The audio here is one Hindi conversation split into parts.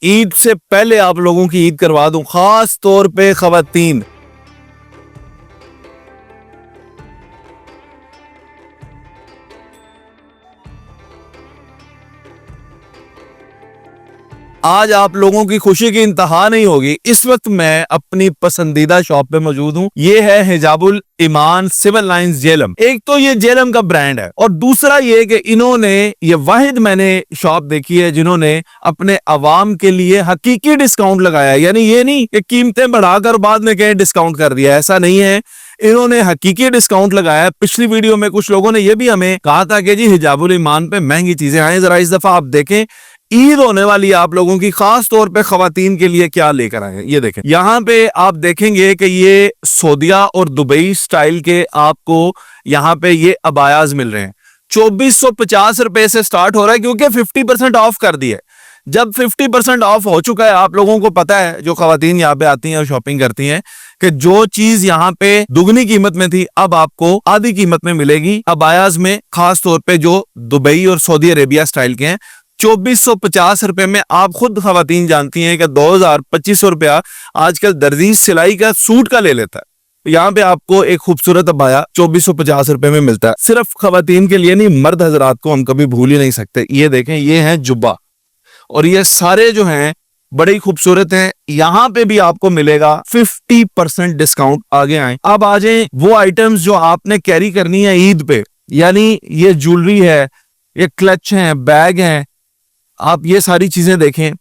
ईद से पहले आप लोगों की ईद करवा दूं, खास तौर पे खवातीन। आज आप लोगों की खुशी की इंतहा नहीं होगी। इस वक्त मैं अपनी पसंदीदा शॉप पे मौजूद हूँ। ये है हिजाबुल ईमान सिविल लाइंस जेलम। एक तो ये जेलम का ब्रांड है और दूसरा ये कि इन्होंने ये वाहिद मैंने शॉप देखी है जिन्होंने अपने अवाम के लिए हकीकी डिस्काउंट लगाया है। यानी ये नहीं कि कीमतें बढ़ाकर बाद में कहीं डिस्काउंट कर दिया, ऐसा नहीं है। इन्होंने हकीकी डिस्काउंट लगाया है। पिछली वीडियो में कुछ लोगों ने यह भी हमें कहा था कि जी हिजाबुल ईमान पे महंगी चीजें आए, जरा इस दफा आप देखें ईद होने वाली आप लोगों की, खास तौर पे खवातीन के लिए क्या लेकर आए हैं। ये देखें, यहाँ पे आप देखेंगे कि ये सऊदीया और दुबई स्टाइल के आपको यहाँ पे ये अबायाज मिल रहे हैं। 2450 रुपए से स्टार्ट हो रहा है क्योंकि 50% ऑफ कर दिया। जब 50% ऑफ हो चुका है, आप लोगों को पता है जो खवातीन यहाँ पे आती हैं और शॉपिंग करती हैं कि जो चीज यहाँ पे दुगनी कीमत में थी अब आपको आधी कीमत में मिलेगी अबायाज में, खास तौर पे जो दुबई और सऊदी अरेबिया स्टाइल के हैं। 2450 रुपए में आप खुद खवातीन जानती हैं कि 2000-2500 रुपया आजकल दर्जी सिलाई का सूट का ले लेता है। यहाँ पे आपको एक खूबसूरत अबाया 2450 रुपए में मिलता है। सिर्फ खवातीन के लिए नहीं, मर्द हजरात को हम कभी भूल ही नहीं सकते। ये देखें, ये है जुब्बा और ये सारे जो हैं बड़े ही खूबसूरत हैं। यहाँ पे भी आपको मिलेगा 50% डिस्काउंट। आगे आए, अब आ जाए वो आइटम्स जो आपने कैरी करनी है ईद पे, यानी ये ज्वेलरी है, ये क्लच है, बैग है, आप ये सारी चीजें देखें।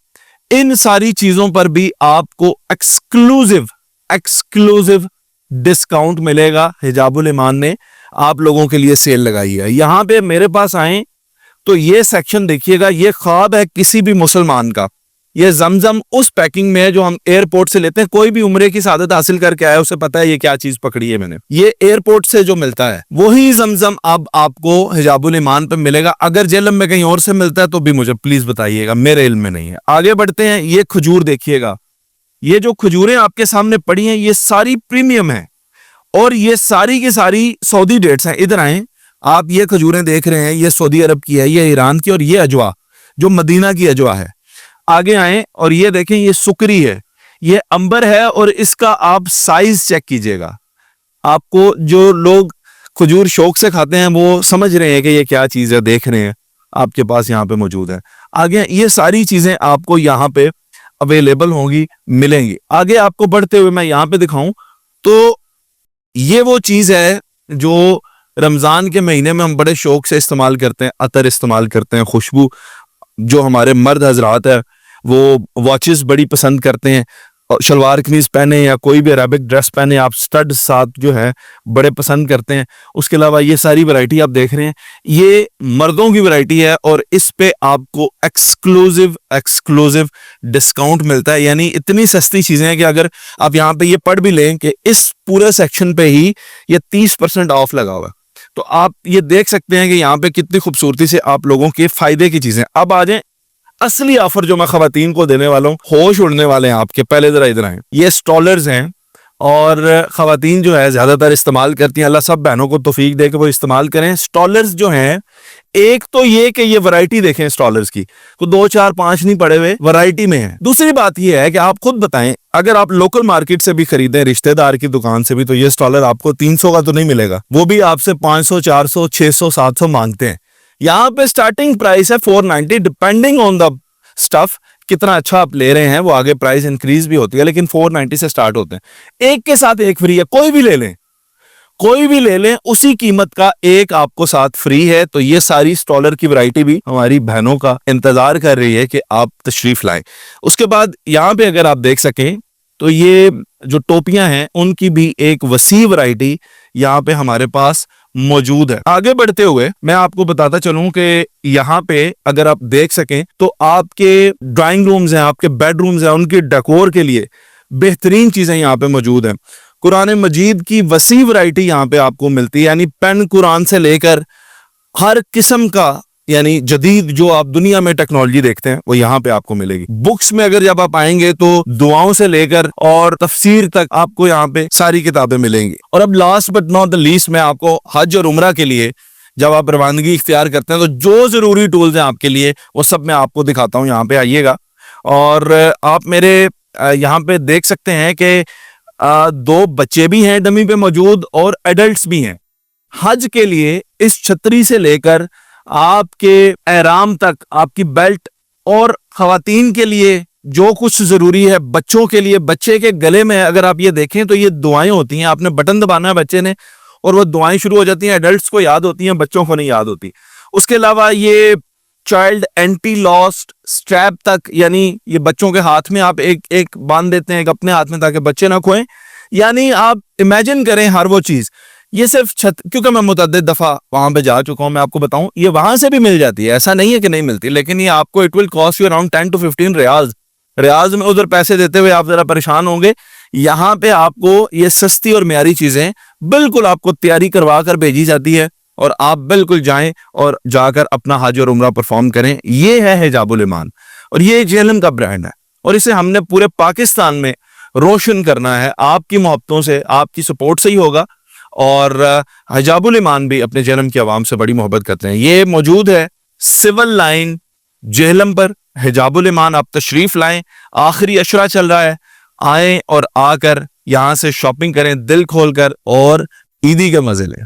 इन सारी चीजों पर भी आपको एक्सक्लूसिव डिस्काउंट मिलेगा। हिजाबुल ईमान ने आप लोगों के लिए सेल लगाई है। यहां पे मेरे पास आए तो ये सेक्शन देखिएगा, ये ख्वाब है किसी भी मुसलमान का। ये जमजम उस पैकिंग में है जो हम एयरपोर्ट से लेते हैं। कोई भी उम्रे की सादत हासिल करके आया उसे पता है ये क्या चीज पकड़ी है मैंने। ये एयरपोर्ट से जो मिलता है वही जमजम अब आपको हिजाबुल ईमान पे मिलेगा। अगर जेलम में कहीं और से मिलता है तो भी मुझे प्लीज बताइएगा, मेरे इल्म में नहीं है। आगे बढ़ते हैं, ये खजूर देखिएगा। ये जो खजूरें आपके सामने पड़ी हैं ये सारी प्रीमियम है और ये सारी की सारी सऊदी डेट्स हैं। इधर आए, आप ये खजूरें देख रहे हैं, ये सऊदी अरब की है, ये ईरान की, और ये अजवा जो मदीना की अजवा है। आगे आए और ये देखें, ये सुकरी है, ये अंबर है और इसका आप साइज चेक कीजिएगा। आपको जो लोग खजूर शौक से खाते हैं वो समझ रहे हैं कि ये क्या चीज है, देख रहे हैं आपके पास यहाँ पे मौजूद है। आगे ये सारी चीजें आपको यहाँ पे अवेलेबल होंगी, मिलेंगी। आगे आपको बढ़ते हुए मैं यहाँ पे दिखाऊं तो ये वो चीज है जो रमजान के महीने में हम बड़े शौक से इस्तेमाल करते हैं। अतर इस्तेमाल करते हैं, खुशबू। जो हमारे मर्द हजरात है वो वॉचेस बड़ी पसंद करते हैं, और शलवार कमीज पहने या कोई भी अरेबिक ड्रेस पहने आप स्टड साथ जो है बड़े पसंद करते हैं। उसके अलावा ये सारी वैरायटी आप देख रहे हैं, ये मर्दों की वैरायटी है और इस पे आपको एक्सक्लूसिव डिस्काउंट मिलता है। यानी इतनी सस्ती चीजें हैं कि अगर आप यहाँ पे ये पढ़ भी लें कि इस पूरे सेक्शन पे ही ये 30% ऑफ लगा हुआ है, तो आप ये देख सकते हैं कि यहाँ पे कितनी खूबसूरती से आप लोगों के फायदे की चीजें। अब आ जाए असली ऑफर जो मैं खवातीन को देने वाला हूँ, होश उड़ने वाले हैं आपके। पहले जरा इधर आए, ये स्टॉलर्स हैं और खवातीन जो है ज्यादातर इस्तेमाल करती हैं। अल्लाह सब बहनों को तौफीक दे कि वो इस्तेमाल करें। स्टॉलर्स जो हैं, एक तो ये कि ये वैरायटी देखें स्टॉलर्स की, तो 2 4 5 नहीं पड़े हुए, वैरायटी में है। दूसरी बात ये है कि आप खुद बताएं, अगर आप लोकल मार्केट से भी खरीदें, रिश्तेदार की दुकान से भी, तो ये स्टॉलर आपको 300 का तो नहीं मिलेगा, वो भी आपसे 500 400 600 700 मांगते हैं। यहाँ पे स्टार्टिंग प्राइस है 490, डिपेंडिंग ऑन द स्टफ, कितना अच्छा आप ले रहे हैं वो आगे प्राइस इंक्रीज भी होती है, लेकिन 490 से स्टार्ट होते हैं। एक के साथ एक फ्री है, कोई भी ले लें, कोई भी ले लें, उसी कीमत का एक आपको साथ फ्री है। तो ये सारी स्टॉलर की वैरायटी भी हमारी बहनों का इंतजार कर रही है कि आप तशरीफ लाएं। उसके बाद यहाँ पे अगर आप देख सकें तो ये जो टोपियां हैं उनकी भी एक वसी वैरायटी यहाँ पे हमारे पास मौजूद है। आगे बढ़ते हुए मैं आपको बताता चलूं कि यहाँ पे अगर आप देख सकें तो आपके ड्राइंग रूम्स हैं, आपके बेडरूम्स हैं, उनके डेकोर के लिए बेहतरीन चीजें यहाँ पे मौजूद हैं। कुरान मजीद की वसी वैरायटी यहाँ पे आपको मिलती है, यानी पेन कुरान से लेकर हर किस्म का, यानी जदीद जो आप दुनिया में टेक्नोलॉजी देखते हैं वो यहाँ पे आपको मिलेगी। बुक्स में अगर जब आप आएंगे तो दुआओं से लेकर और तफसीर तक आपको यहाँ पे सारी किताबें मिलेंगी। और अब last but not the least, मैं आपको हज और उम्रा के लिए जब आप रवानगी इख्तियार करते हैं तो जो जरूरी टूल्स हैं आपके लिए वो सब मैं आपको दिखाता हूँ। यहाँ पे आइएगा और आप मेरे यहाँ पे देख सकते हैं कि 2 बच्चे भी हैं डमी पे मौजूद और एडल्ट्स भी हैं। हज के लिए इस छतरी से लेकर आपके एहराम तक, आपकी बेल्ट, और खवातीन के लिए जो कुछ जरूरी है, बच्चों के लिए, बच्चे के गले में अगर आप ये देखें तो ये दुआएं होती हैं। आपने बटन दबाना है बच्चे ने और वो दुआएं शुरू हो जाती हैं। एडल्ट्स को याद होती हैं, बच्चों को नहीं याद होती। उसके अलावा ये चाइल्ड एंटी लॉस्ट स्ट्रैप तक, यानी ये बच्चों के हाथ में आप एक एक बांध देते हैं, एक अपने हाथ में, ताकि बच्चे ना खोएं। यानी आप इमेजिन करें हर वो चीज, ये सिर्फ क्योंकि मैं मुतअद्दिद दफा वहां पे जा चुका हूं, मैं आपको बताऊं, ये वहां से भी मिल जाती है, ऐसा नहीं है कि नहीं मिलती, लेकिन ये आपको it will cost you around 10 to 15 रियाज। रियाज में उधर पैसे देते हुए आप जरा परेशान होंगे। यहाँ पे आपको ये सस्ती और म्यारी चीजें बिल्कुल आपको तैयारी करवा कर भेजी जाती है और आप बिल्कुल जाएं और जाकर अपना हज और उम्रा परफॉर्म करें। ये है हिजाबुल ईमान और ये जेएलएम का ब्रांड है और इसे हमने पूरे पाकिस्तान में रोशन करना है। आपकी मोहब्बतों से, आपकी सपोर्ट से ही होगा। और हिजाबुल ईमान भी अपने जेएलएम की आवाम से बड़ी मोहब्बत करते हैं। ये मौजूद है सिविल लाइन जेहलम पर। हिजाबुल ईमान आप तशरीफ लाएं, आखिरी अशरा चल रहा है, आएं और आकर यहां से शॉपिंग करें दिल खोलकर और ईदी के मजे लें।